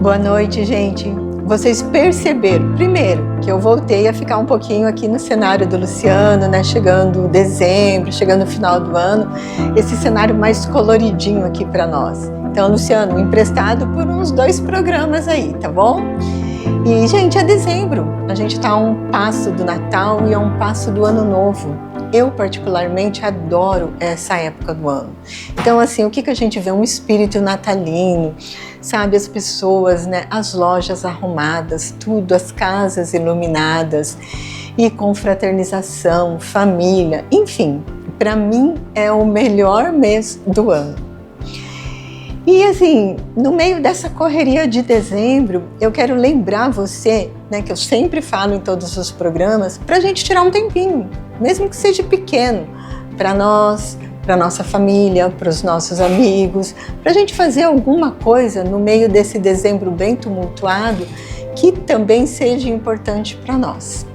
Boa noite, gente. Vocês perceberam, primeiro, que eu voltei a ficar um pouquinho aqui no cenário do Luciano, né? Chegando dezembro, chegando o final do ano, esse cenário mais coloridinho aqui para nós. Então, Luciano, emprestado por uns 2 programas aí, tá bom? E, gente, é dezembro. A gente tá a um passo do Natal e a um passo do Ano Novo. Eu, particularmente, adoro essa época do ano. Então, assim, o que a gente vê? Um espírito natalino, sabe? As pessoas, né? As lojas arrumadas, tudo, as casas iluminadas e confraternização, família, enfim. Para mim, é o melhor mês do ano. E assim, no meio dessa correria de dezembro, eu quero lembrar você, né, que eu sempre falo em todos os programas, para a gente tirar um tempinho, mesmo que seja pequeno, para nós, para nossa família, para os nossos amigos, para a gente fazer alguma coisa no meio desse dezembro bem tumultuado que também seja importante para nós.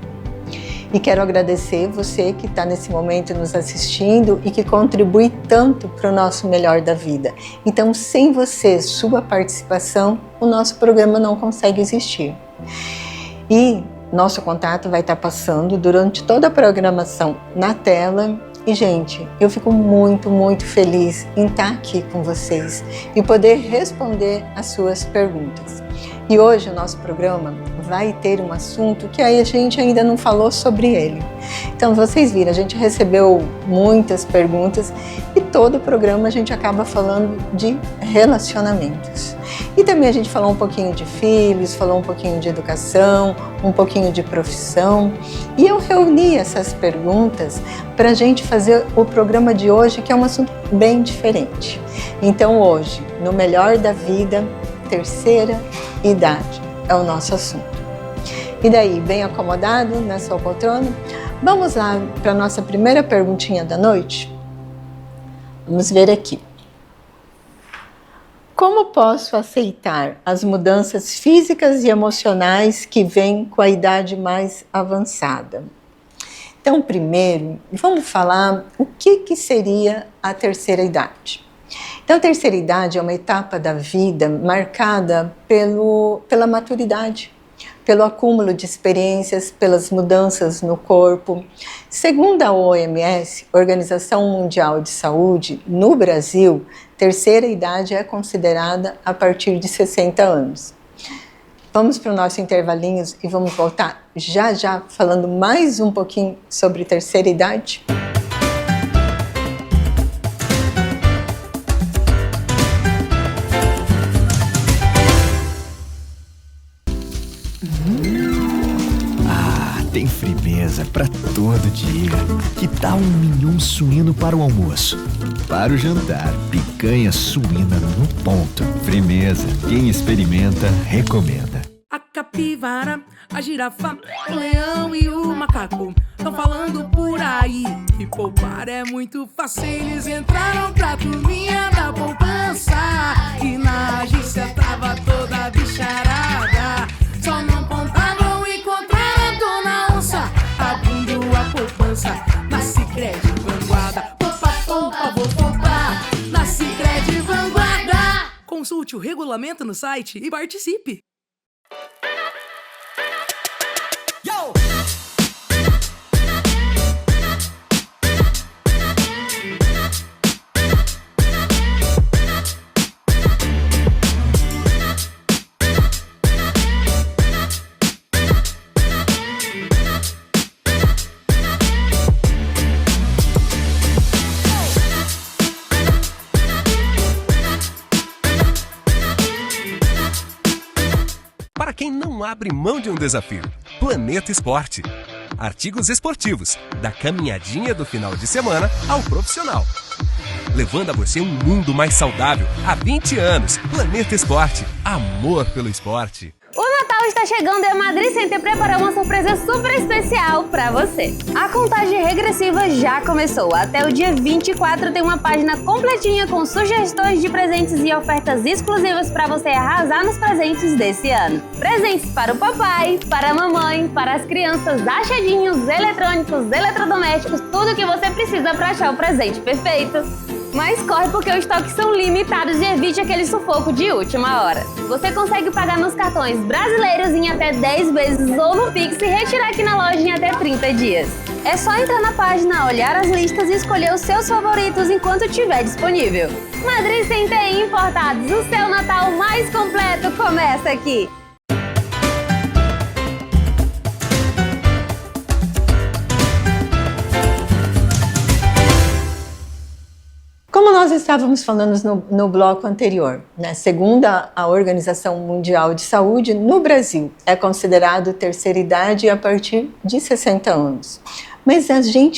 E quero agradecer você que está nesse momento nos assistindo e que contribui tanto para o nosso melhor da vida. Então, sem você, sua participação, o nosso programa não consegue existir. E nosso contato vai estar passando durante toda a programação na tela. E, gente, eu fico muito, muito feliz em estar aqui com vocês e poder responder as suas perguntas. E hoje o nosso programa vai ter um assunto que aí a gente ainda não falou sobre ele. Então, vocês viram, a gente recebeu muitas perguntas e todo o programa a gente acaba falando de relacionamentos. E também a gente falou um pouquinho de filhos, falou um pouquinho de educação, um pouquinho de profissão. E eu reuni essas perguntas para a gente fazer o programa de hoje, que é um assunto bem diferente. Então, hoje, no Melhor da Vida, terceira idade é o nosso assunto. E daí, bem acomodado na sua poltrona? Vamos lá para a nossa primeira perguntinha da noite? Vamos ver aqui. Como posso aceitar as mudanças físicas e emocionais que vêm com a idade mais avançada? Então, primeiro, vamos falar o que seria a terceira idade. Então, a terceira idade é uma etapa da vida marcada pela maturidade, pelo acúmulo de experiências, pelas mudanças no corpo. Segundo a OMS, Organização Mundial de Saúde, no Brasil, terceira idade é considerada a partir de 60 anos. Vamos para o nosso intervalinho e vamos voltar já falando mais um pouquinho sobre terceira idade? Tem firmeza para todo dia. Que tal um mignon suíno para o almoço? Para o jantar, picanha suína no ponto. Firmeza. Quem experimenta, recomenda. A capivara, a girafa, o leão e o macaco estão falando por aí que poupar é muito fácil. Eles entraram pra turminha da poupança e na agência tava toda bicharada. Só não contavam encontrar a dona onça abrindo a poupança na Sicredi Vanguarda. Poupa, poupa, vou poupar na Sicredi Vanguarda. Consulte o regulamento no site e participe. Yo! Para quem não abre mão de um desafio, Planeta Esporte. Artigos esportivos, da caminhadinha do final de semana ao profissional. Levando a você um mundo mais saudável há 20 anos. Planeta Esporte. Amor pelo esporte. O Natal está chegando e a Madrid Center preparou uma surpresa super especial para você. A contagem regressiva já começou. Até o dia 24 tem uma página completinha com sugestões de presentes e ofertas exclusivas para você arrasar nos presentes desse ano. Presentes para o papai, para a mamãe, para as crianças, achadinhos, eletrônicos, eletrodomésticos, tudo o que você precisa para achar o presente perfeito. Mas corre porque os estoques são limitados e evite aquele sufoco de última hora. Você consegue pagar nos cartões brasileiros em até 10 vezes ou no Pix e retirar aqui na loja em até 30 dias. É só entrar na página, olhar as listas e escolher os seus favoritos enquanto estiver disponível. Madrid Center Importados, o seu Natal mais completo começa aqui! Como nós estávamos falando no bloco anterior, né? Segundo a Organização Mundial de Saúde, no Brasil é considerado terceira idade a partir de 60 anos. Mas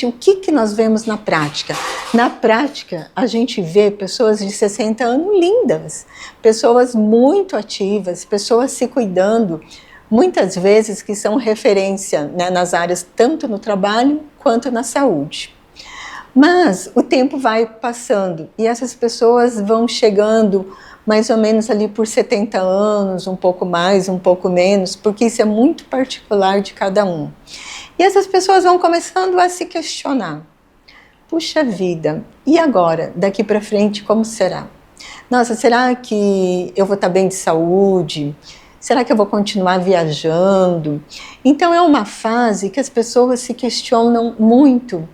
o que nós vemos na prática? Na prática, a gente vê pessoas de 60 anos lindas, pessoas muito ativas, pessoas se cuidando, muitas vezes que são referência, né, nas áreas tanto no trabalho quanto na saúde. Mas o tempo vai passando e essas pessoas vão chegando mais ou menos ali por 70 anos, um pouco mais, um pouco menos, porque isso é muito particular de cada um. E essas pessoas vão começando a se questionar. Puxa vida, e agora? Daqui para frente, como será? Nossa, será que eu vou estar bem de saúde? Será que eu vou continuar viajando? Então é uma fase que as pessoas se questionam muito.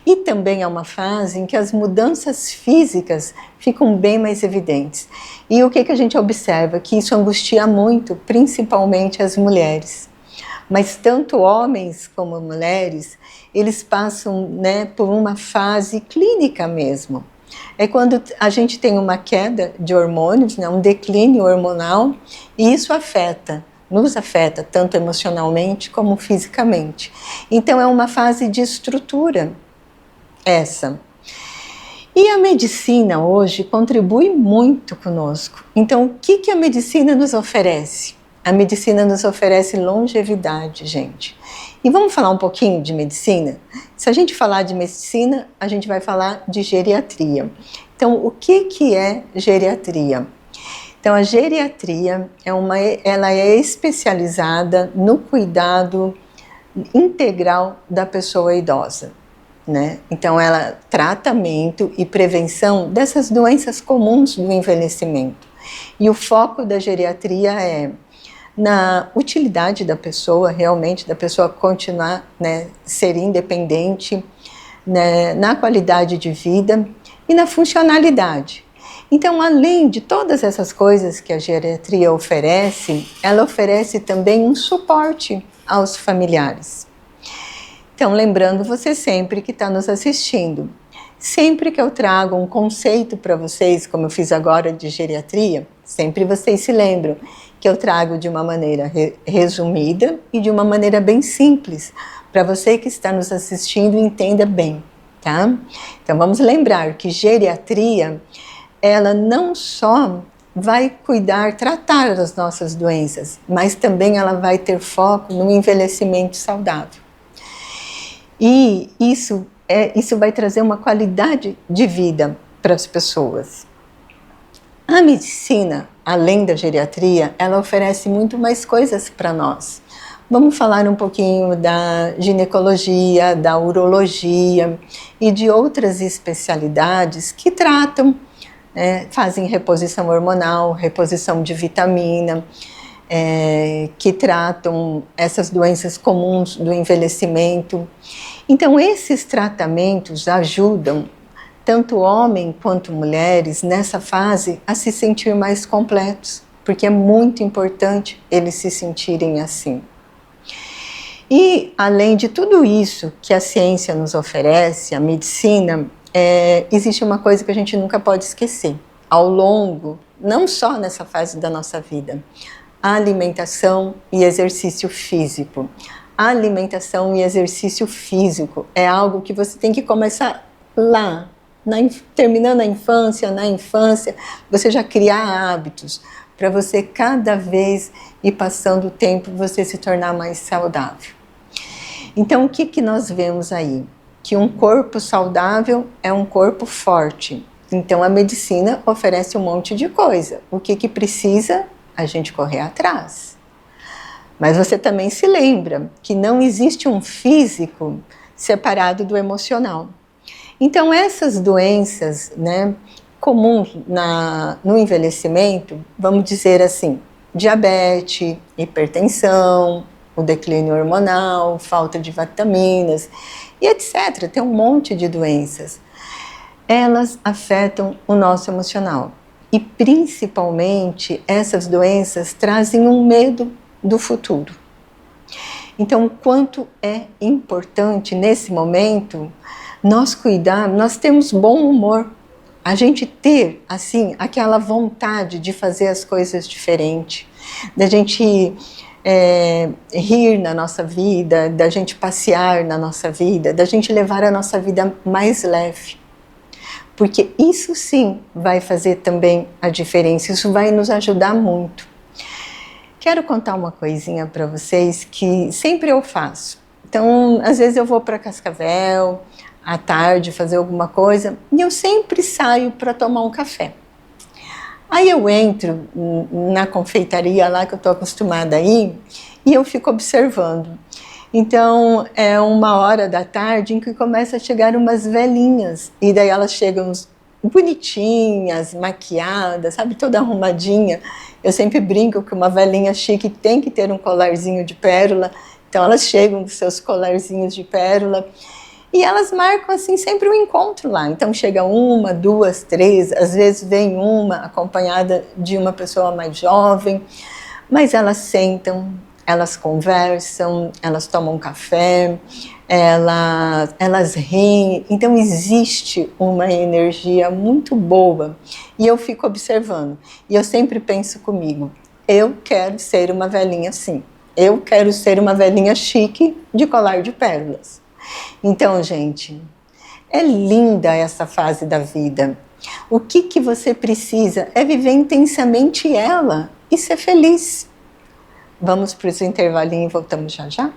E também é uma fase em que as mudanças físicas ficam bem mais evidentes. E o que a gente observa? Que isso angustia muito, principalmente as mulheres. Mas tanto homens como mulheres, eles passam, né, por uma fase clínica mesmo. É quando a gente tem uma queda de hormônios, né, um declínio hormonal, e isso nos afeta tanto emocionalmente como fisicamente. Então é uma fase de estrutura essa. E a medicina hoje contribui muito conosco. Então o que a medicina nos oferece? A medicina nos oferece longevidade, gente. E vamos falar um pouquinho de medicina? Se a gente falar de medicina, a gente vai falar de geriatria. Então, o que é geriatria? Então, a geriatria ela é especializada no cuidado integral da pessoa idosa, né? Então, ela tratamento e prevenção dessas doenças comuns do envelhecimento. E o foco da geriatria é na utilidade da pessoa, realmente, da pessoa continuar, né, ser independente, né, na qualidade de vida e na funcionalidade. Então, além de todas essas coisas que a geriatria oferece, ela oferece também um suporte aos familiares. Então, lembrando você sempre que está nos assistindo, sempre que eu trago um conceito para vocês, como eu fiz agora de geriatria, sempre vocês se lembram que eu trago de uma maneira resumida e de uma maneira bem simples, para você que está nos assistindo entenda bem, tá? Então vamos lembrar que geriatria, ela não só vai tratar das nossas doenças, mas também ela vai ter foco no envelhecimento saudável. E isso vai trazer uma qualidade de vida para as pessoas. A medicina, além da geriatria, ela oferece muito mais coisas para nós. Vamos falar um pouquinho da ginecologia, da urologia e de outras especialidades que tratam, fazem reposição hormonal, reposição de vitamina, que tratam essas doenças comuns do envelhecimento. Então, esses tratamentos ajudam tanto homens quanto mulheres nessa fase a se sentir mais completos, porque é muito importante eles se sentirem assim. E além de tudo isso que a ciência nos oferece, a medicina, existe uma coisa que a gente nunca pode esquecer, ao longo, não só nessa fase da nossa vida, a alimentação e exercício físico. A alimentação e exercício físico é algo que você tem que começar lá, terminando a infância, na infância, você já criar hábitos para você cada vez ir passando o tempo, você se tornar mais saudável. Então, o que nós vemos aí? Que um corpo saudável é um corpo forte. Então, a medicina oferece um monte de coisa. O que precisa? A gente correr atrás. Mas você também se lembra que não existe um físico separado do emocional. Então, essas doenças, né, comuns no envelhecimento, vamos dizer assim, diabetes, hipertensão, o declínio hormonal, falta de vitaminas e etc. Tem um monte de doenças. Elas afetam o nosso emocional. E principalmente essas doenças trazem um medo do futuro. Então, o quanto é importante nesse momento nós cuidarmos, nós temos bom humor, a gente ter assim aquela vontade de fazer as coisas diferente, da gente rir na nossa vida, da gente passear na nossa vida, da gente levar a nossa vida mais leve. Porque isso sim vai fazer também a diferença, isso vai nos ajudar muito. Quero contar uma coisinha para vocês que sempre eu faço. Então, às vezes eu vou para Cascavel, à tarde, fazer alguma coisa, e eu sempre saio para tomar um café. Aí eu entro na confeitaria lá que eu estou acostumada a ir, e eu fico observando. Então, é 1h da tarde em que começa a chegar umas velhinhas, e daí elas chegam bonitinhas, maquiadas, sabe, toda arrumadinha. Eu sempre brinco que uma velhinha chique tem que ter um colarzinho de pérola, então elas chegam com seus colarzinhos de pérola, e elas marcam assim sempre um encontro lá. Então chega 1, 2, 3, às vezes vem uma acompanhada de uma pessoa mais jovem, mas elas sentam, elas conversam, elas tomam café, elas riem. Então existe uma energia muito boa e eu fico observando. E eu sempre penso comigo, eu quero ser uma velhinha assim, eu quero ser uma velhinha chique de colar de pérolas. Então, gente, é linda essa fase da vida. O que você precisa é viver intensamente ela e ser feliz. Vamos para os intervalinhos e voltamos já já?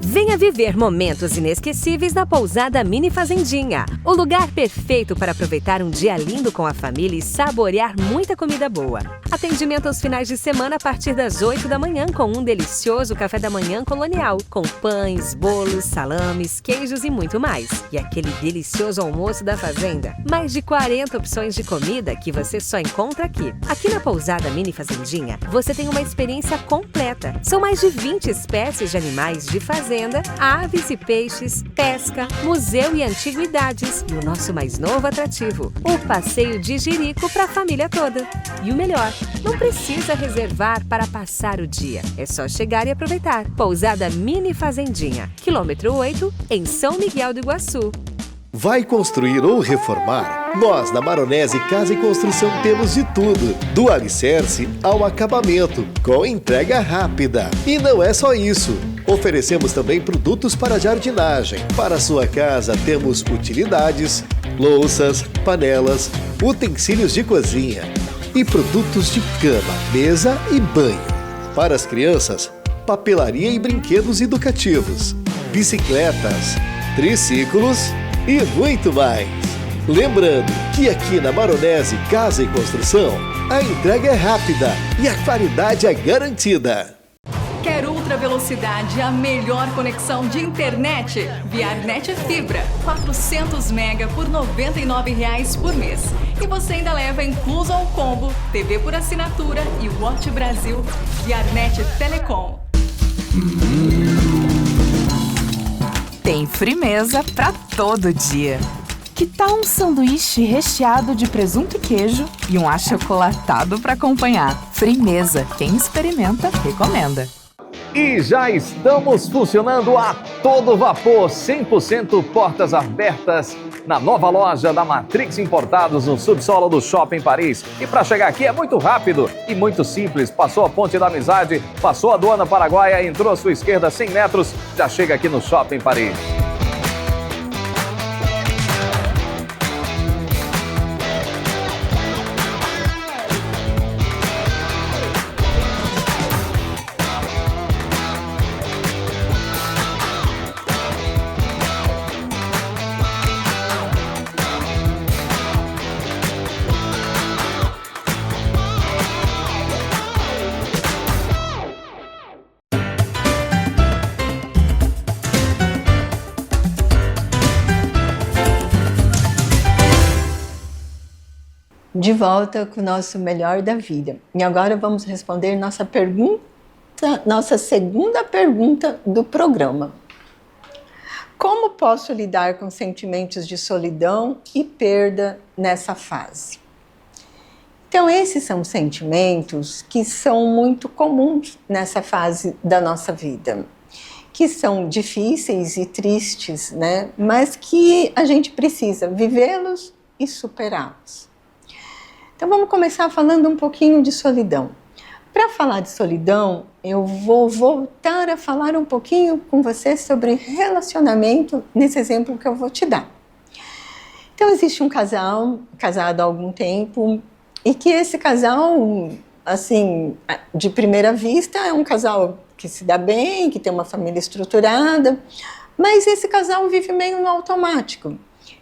Venha viver momentos inesquecíveis na Pousada Mini Fazendinha. O lugar perfeito para aproveitar um dia lindo com a família e saborear muita comida boa. Atendimento aos finais de semana a partir das 8 da manhã com um delicioso café da manhã colonial, com pães, bolos, salames, queijos e muito mais. E aquele delicioso almoço da fazenda. Mais de 40 opções de comida que você só encontra aqui. Aqui na Pousada Mini Fazendinha, você tem uma experiência completa. São mais de 20 espécies de animais de fazenda, aves e peixes, pesca, museu e antiguidades e o nosso mais novo atrativo, o passeio de Jerico para a família toda. E o melhor, não precisa reservar para passar o dia, é só chegar e aproveitar. Pousada Mini Fazendinha, quilômetro 8, em São Miguel do Iguaçu. Vai construir ou reformar? Nós, na Maronese Casa e Construção, temos de tudo, do alicerce ao acabamento, com entrega rápida. E não é só isso. Oferecemos também produtos para jardinagem. Para sua casa temos utilidades, louças, panelas, utensílios de cozinha e produtos de cama, mesa e banho. Para as crianças, papelaria e brinquedos educativos, bicicletas, triciclos e muito mais. Lembrando que aqui na Maronese Casa e Construção, a entrega é rápida e a qualidade é garantida. Quer ultra velocidade, a melhor conexão de internet? Viarnet Fibra, 400 mega por R$ 99,00 por mês. E você ainda leva incluso ao combo, TV por assinatura e Watch Brasil. Viarnet Telecom. Tem Frimeza pra todo dia. Que tal um sanduíche recheado de presunto e queijo e um achocolatado para acompanhar? Frimeza, quem experimenta, recomenda. E já estamos funcionando a todo vapor, 100% portas abertas na nova loja da Matrix Importados no subsolo do Shopping Paris. E para chegar aqui é muito rápido e muito simples. Passou a Ponte da Amizade, passou a Aduana Paraguaia, entrou à sua esquerda 100 metros, já chega aqui no Shopping Paris. De volta com o nosso Melhor da Vida. E agora vamos responder nossa segunda pergunta do programa. Como posso lidar com sentimentos de solidão e perda nessa fase? Então, esses são sentimentos que são muito comuns nessa fase da nossa vida, que são difíceis e tristes, né? Mas que a gente precisa vivê-los e superá-los. Então, vamos começar falando um pouquinho de solidão. Para falar de solidão, eu vou voltar a falar um pouquinho com você sobre relacionamento nesse exemplo que eu vou te dar. Então, existe um casal casado há algum tempo e que esse casal, assim, de primeira vista, é um casal que se dá bem, que tem uma família estruturada, mas esse casal vive meio no automático.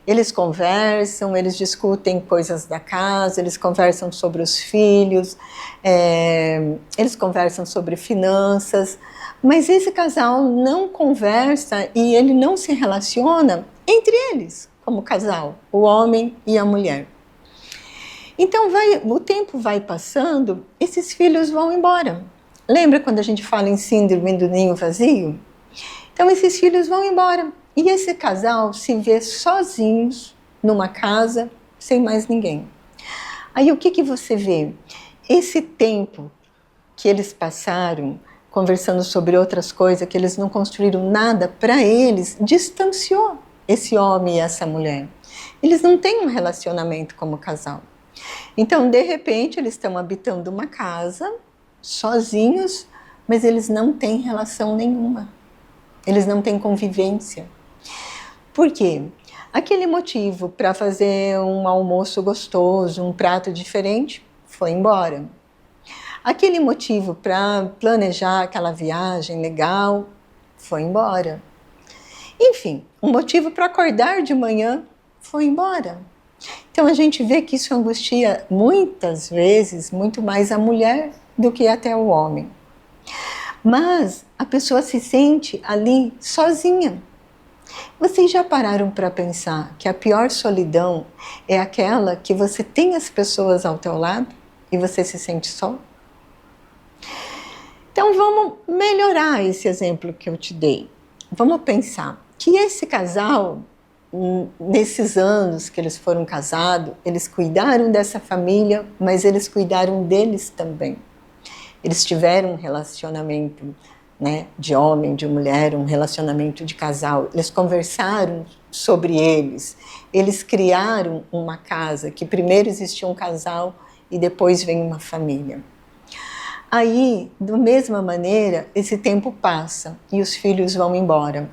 Eles conversam, eles discutem coisas da casa, eles conversam sobre os filhos, eles conversam sobre finanças, mas esse casal não conversa e ele não se relaciona entre eles, como casal, o homem e a mulher. Então o tempo vai passando, esses filhos vão embora. Lembra quando a gente fala em síndrome do ninho vazio? Então esses filhos vão embora. E esse casal se vê sozinhos numa casa, sem mais ninguém. Aí o que você vê? Esse tempo que eles passaram conversando sobre outras coisas, que eles não construíram nada para eles, distanciou esse homem e essa mulher. Eles não têm um relacionamento como casal. Então, de repente, eles estão habitando uma casa, sozinhos, mas eles não têm relação nenhuma. Eles não têm convivência. Por quê? Aquele motivo para fazer um almoço gostoso, um prato diferente, foi embora. Aquele motivo para planejar aquela viagem legal, foi embora. Enfim, um motivo para acordar de manhã, foi embora. Então a gente vê que isso angustia muitas vezes muito mais a mulher do que até o homem. Mas a pessoa se sente ali sozinha. Vocês já pararam para pensar que a pior solidão é aquela que você tem as pessoas ao teu lado e você se sente só? Então vamos melhorar esse exemplo que eu te dei. Vamos pensar que esse casal, nesses anos que eles foram casados, eles cuidaram dessa família, mas eles cuidaram deles também. Eles tiveram um relacionamento, né, de homem, de mulher, um relacionamento de casal. Eles conversaram sobre eles criaram uma casa, que primeiro existia um casal e depois vem uma família. Aí, da mesma maneira, esse tempo passa e os filhos vão embora.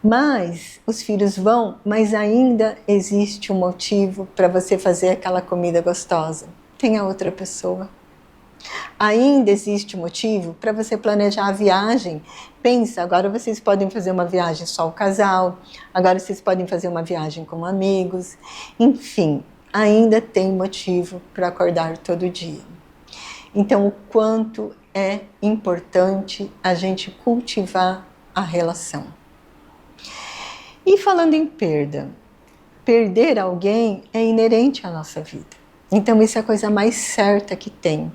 Mas os filhos vão, mas ainda existe um motivo para você fazer aquela comida gostosa. Tem a outra pessoa. Ainda existe motivo para você planejar a viagem. Pensa, agora vocês podem fazer uma viagem só o casal, agora vocês podem fazer uma viagem com amigos. Enfim, ainda tem motivo para acordar todo dia. Então, o quanto é importante a gente cultivar a relação. E falando em perda, perder alguém é inerente à nossa vida. Então, isso é a coisa mais certa que tem.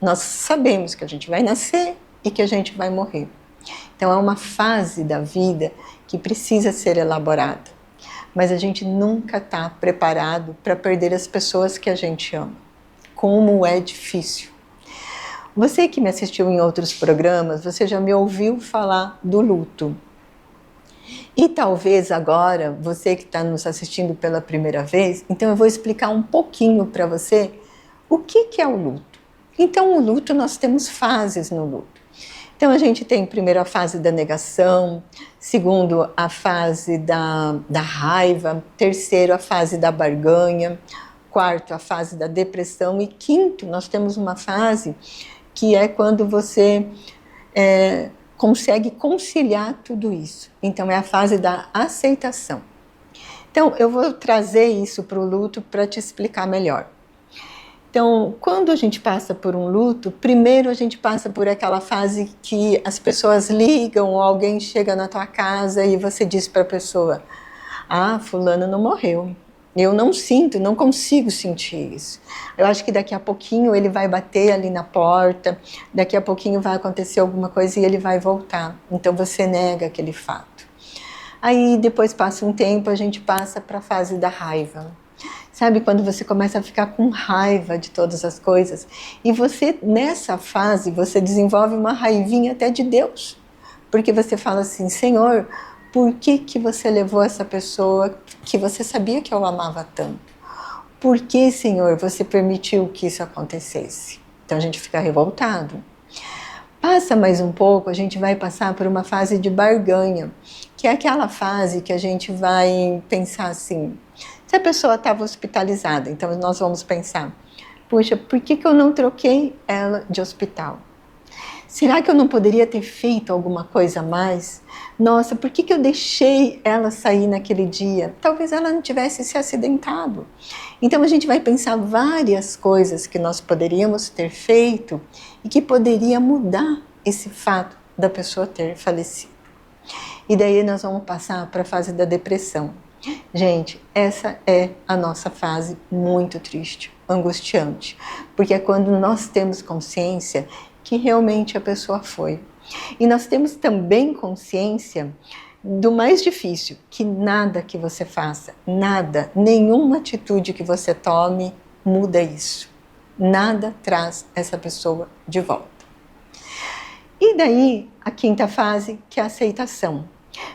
Nós sabemos que a gente vai nascer e que a gente vai morrer. Então, é uma fase da vida que precisa ser elaborada. Mas a gente nunca está preparado para perder as pessoas que a gente ama. Como é difícil. Você que me assistiu em outros programas, você já me ouviu falar do luto. E talvez agora, você que está nos assistindo pela primeira vez, então eu vou explicar um pouquinho para você o que é o luto. Então, o luto, nós temos fases no luto. Então, a gente tem primeiro a fase da negação, segundo a fase da raiva, terceiro a fase da barganha, quarto a fase da depressão e quinto nós temos uma fase que é quando você consegue conciliar tudo isso. Então, é a fase da aceitação. Então, eu vou trazer isso para o luto para te explicar melhor. Então, quando a gente passa por um luto, primeiro a gente passa por aquela fase que as pessoas ligam ou alguém chega na tua casa e você diz para a pessoa: ah, fulano não morreu, Eu não sinto, não consigo sentir isso. Eu acho que daqui a pouquinho ele vai bater ali na porta, daqui a pouquinho vai acontecer alguma coisa e ele vai voltar. Então você nega aquele fato. Aí depois passa um tempo, a gente passa para a fase da raiva. Sabe, quando você começa a ficar com raiva de todas as coisas. E você, nessa fase, você desenvolve uma raivinha até de Deus. Porque você fala assim, Senhor, por que você levou essa pessoa que você sabia que eu amava tanto? Por que, Senhor, você permitiu que isso acontecesse? Então a gente fica revoltado. Passa mais um pouco, a gente vai passar por uma fase de barganha, que é aquela fase que a gente vai pensar assim, se a pessoa estava hospitalizada, então nós vamos pensar, puxa, por que eu não troquei ela de hospital? Será que eu não poderia ter feito alguma coisa a mais? Nossa, por que eu deixei ela sair naquele dia? Talvez ela não tivesse se acidentado. Então a gente vai pensar várias coisas que nós poderíamos ter feito e que poderia mudar esse fato da pessoa ter falecido. E daí nós vamos passar para a fase da depressão. Gente, essa é a nossa fase muito triste, angustiante, porque é quando nós temos consciência que realmente a pessoa foi. E nós temos também consciência do mais difícil, que nada que você faça, nada, nenhuma atitude que você tome muda isso. Nada traz essa pessoa de volta. E daí, a quinta fase, que é a aceitação.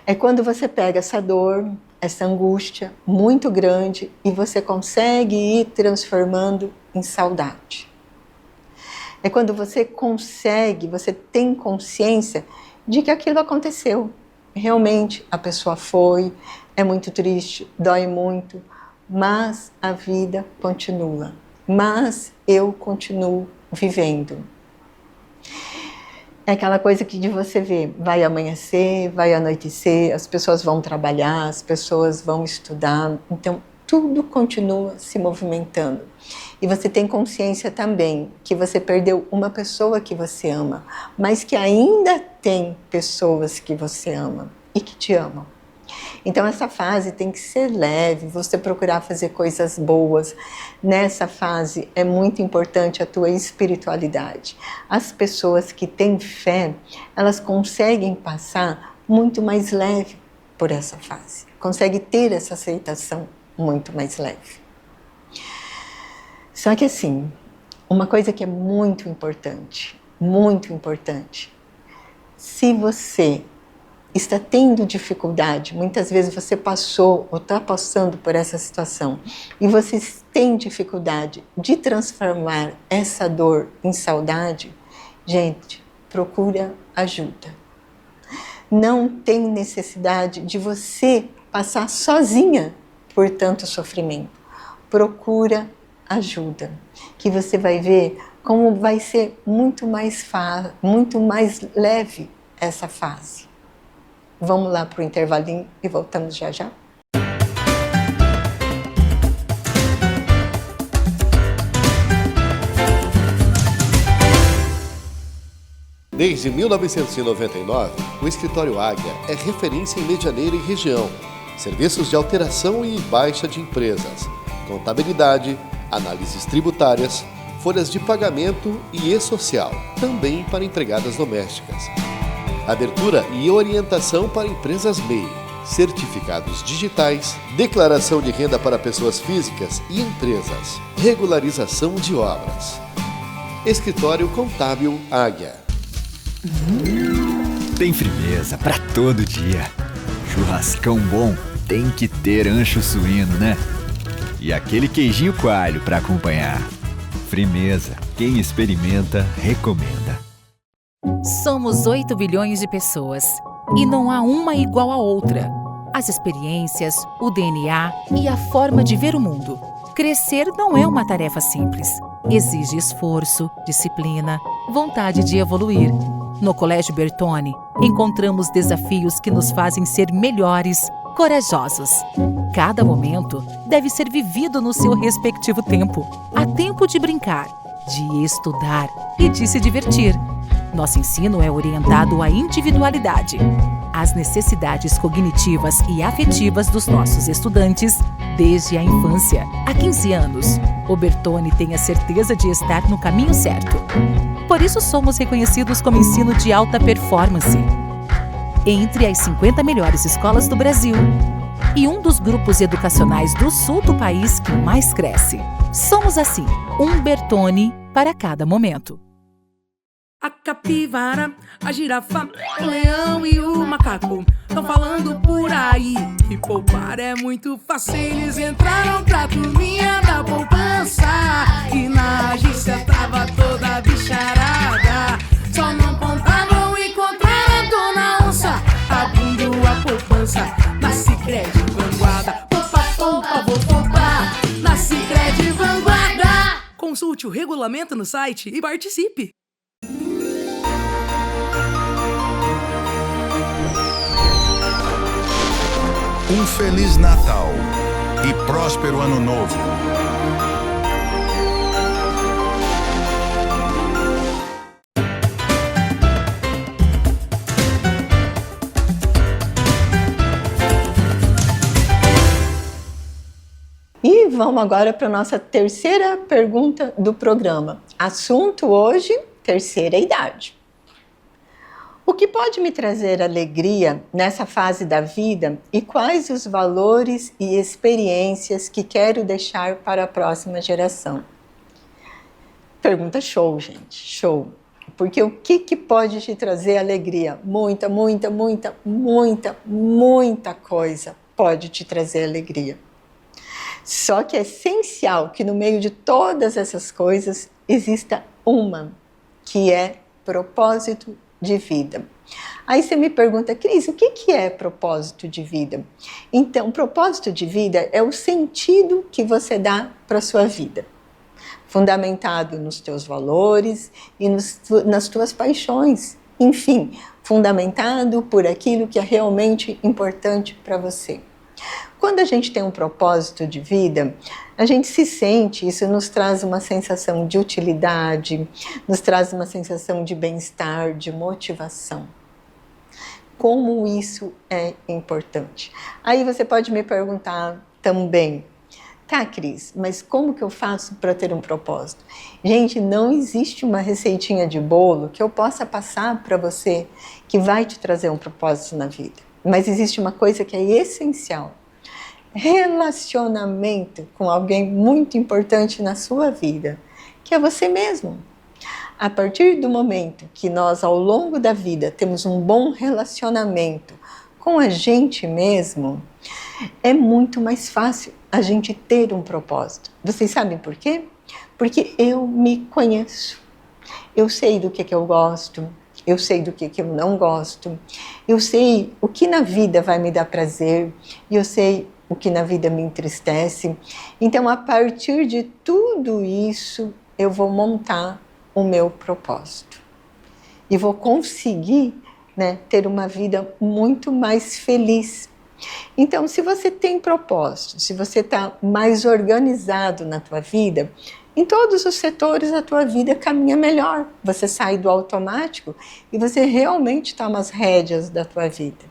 É quando você pega essa dor, essa angústia muito grande e você consegue ir transformando em saudade. É quando você consegue, você tem consciência de que aquilo aconteceu. Realmente a pessoa foi, é muito triste, dói muito, mas a vida continua. Mas eu continuo vivendo. É aquela coisa que de você ver, vai amanhecer, vai anoitecer, as pessoas vão trabalhar, as pessoas vão estudar, então tudo continua se movimentando. E você tem consciência também que você perdeu uma pessoa que você ama, mas que ainda tem pessoas que você ama e que te amam. Então essa fase tem que ser leve, você procurar fazer coisas boas. Nessa fase é muito importante a tua espiritualidade. As pessoas que têm fé, elas conseguem passar muito mais leve por essa fase. Conseguem ter essa aceitação muito mais leve. Só que assim, uma coisa que é muito importante, se você está tendo dificuldade, muitas vezes você passou ou está passando por essa situação e você tem dificuldade de transformar essa dor em saudade, gente, procura ajuda. Não tem necessidade de você passar sozinha por tanto sofrimento. Procura ajuda, que você vai ver como vai ser muito mais leve essa fase. Vamos lá para o intervalinho e voltamos já já. Desde 1999, o Escritório Águia é referência em Medianeira e região. Serviços de alteração e baixa de empresas, contabilidade, análises tributárias, folhas de pagamento e e-social, também para empregadas domésticas. Abertura e orientação para empresas MEI, certificados digitais, declaração de renda para pessoas físicas e empresas, regularização de obras. Escritório Contábil Águia. Tem firmeza para todo dia. Churrascão bom tem que ter ancho suíno, né? E aquele queijinho coalho para acompanhar. Firmeza, quem experimenta, recomenda. Somos 8 bilhões de pessoas e não há uma igual à outra. As experiências, o DNA e a forma de ver o mundo. Crescer não é uma tarefa simples. Exige esforço, disciplina, vontade de evoluir. No Colégio Bertone, encontramos desafios que nos fazem ser melhores, corajosos. Cada momento deve ser vivido no seu respectivo tempo. Há tempo de brincar, de estudar e de se divertir. Nosso ensino é orientado à individualidade. As necessidades cognitivas e afetivas dos nossos estudantes desde a infância. Há 15 anos, o Bertone tem a certeza de estar no caminho certo. Por isso somos reconhecidos como ensino de alta performance, entre as 50 melhores escolas do Brasil e um dos grupos educacionais do sul do país que mais cresce. Somos assim, um Bertone para cada momento. A capivara, a girafa, o leão e o macaco estão falando por aí que poupar é muito fácil. Eles entraram pra turminha da poupança e na agência tava toda bicharada. Só não contavam encontrar a dona onça abrindo a poupança na Sicredi Vanguarda. Poupa, poupa, vou poupar na Sicredi Vanguarda. Consulte o regulamento no site e participe. Um Feliz Natal e próspero Ano Novo. E vamos agora para a nossa terceira pergunta do programa. Assunto hoje, terceira idade. O que pode me trazer alegria nessa fase da vida e quais os valores e experiências que quero deixar para a próxima geração? Pergunta show, gente, show. Porque o que pode te trazer alegria? Muita, muita, muita, muita, muita coisa pode te trazer alegria. Só que é essencial que no meio de todas essas coisas exista uma, que é propósito de vida. Aí você me pergunta, Cris, o que é propósito de vida? Então, propósito de vida é o sentido que você dá para a sua vida, fundamentado nos teus valores e nas tuas paixões, enfim, fundamentado por aquilo que é realmente importante para você. Quando a gente tem um propósito de vida, a gente se sente, isso nos traz uma sensação de utilidade, nos traz uma sensação de bem-estar, de motivação. Como isso é importante? Aí você pode me perguntar também, tá, Cris, mas como que eu faço para ter um propósito? Gente, não existe uma receitinha de bolo que eu possa passar para você que vai te trazer um propósito na vida. Mas existe uma coisa que é essencial. Relacionamento com alguém muito importante na sua vida, que é você mesmo. A partir do momento que nós, ao longo da vida, temos um bom relacionamento com a gente mesmo, é muito mais fácil a gente ter um propósito. Vocês sabem por quê? Porque eu me conheço. Eu sei do que eu gosto, eu sei do que eu não gosto, eu sei o que na vida vai me dar prazer, e eu sei o que na vida me entristece. Então, a partir de tudo isso, eu vou montar o meu propósito. E vou conseguir, ter uma vida muito mais feliz. Então, se você tem propósito, se você está mais organizado na tua vida, em todos os setores a tua vida caminha melhor. Você sai do automático e você realmente toma as rédeas da tua vida.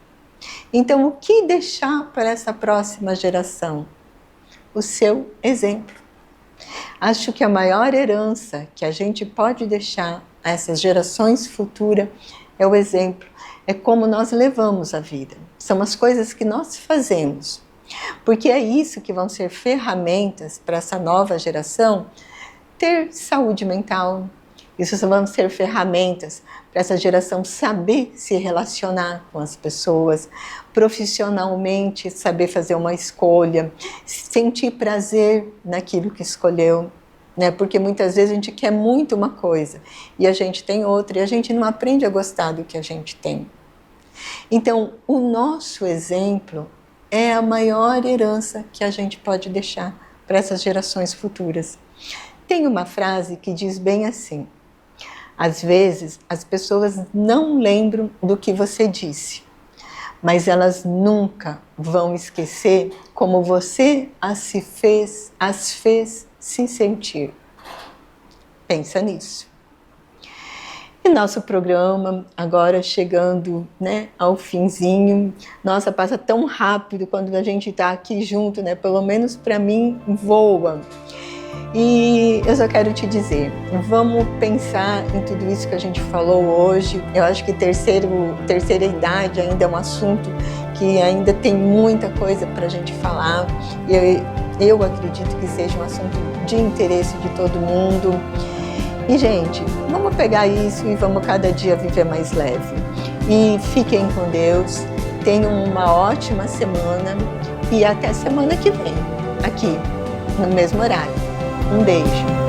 Então, o que deixar para essa próxima geração? O seu exemplo. Acho que a maior herança que a gente pode deixar a essas gerações futuras é o exemplo. É como nós levamos a vida. São as coisas que nós fazemos. Porque é isso que vão ser ferramentas para essa nova geração ter saúde mental. Isso vão ser ferramentas para essa geração saber se relacionar com as pessoas, profissionalmente saber fazer uma escolha, sentir prazer naquilo que escolheu, Porque muitas vezes a gente quer muito uma coisa e a gente tem outra e a gente não aprende a gostar do que a gente tem. Então, o nosso exemplo é a maior herança que a gente pode deixar para essas gerações futuras. Tem uma frase que diz bem assim: às vezes as pessoas não lembram do que você disse, mas elas nunca vão esquecer como você as fez se sentir. Pensa nisso. E nosso programa agora chegando, né, ao finzinho. Nossa, passa tão rápido quando a gente está aqui junto, né? Pelo menos para mim voa. E eu só quero te dizer, vamos pensar em tudo isso que a gente falou hoje. Eu acho que terceira idade ainda é um assunto que ainda tem muita coisa para a gente falar. Eu acredito que seja um assunto de interesse de todo mundo. E, gente, vamos pegar isso e vamos cada dia viver mais leve. E fiquem com Deus, tenham uma ótima semana e até semana que vem, aqui no mesmo horário. Um beijo.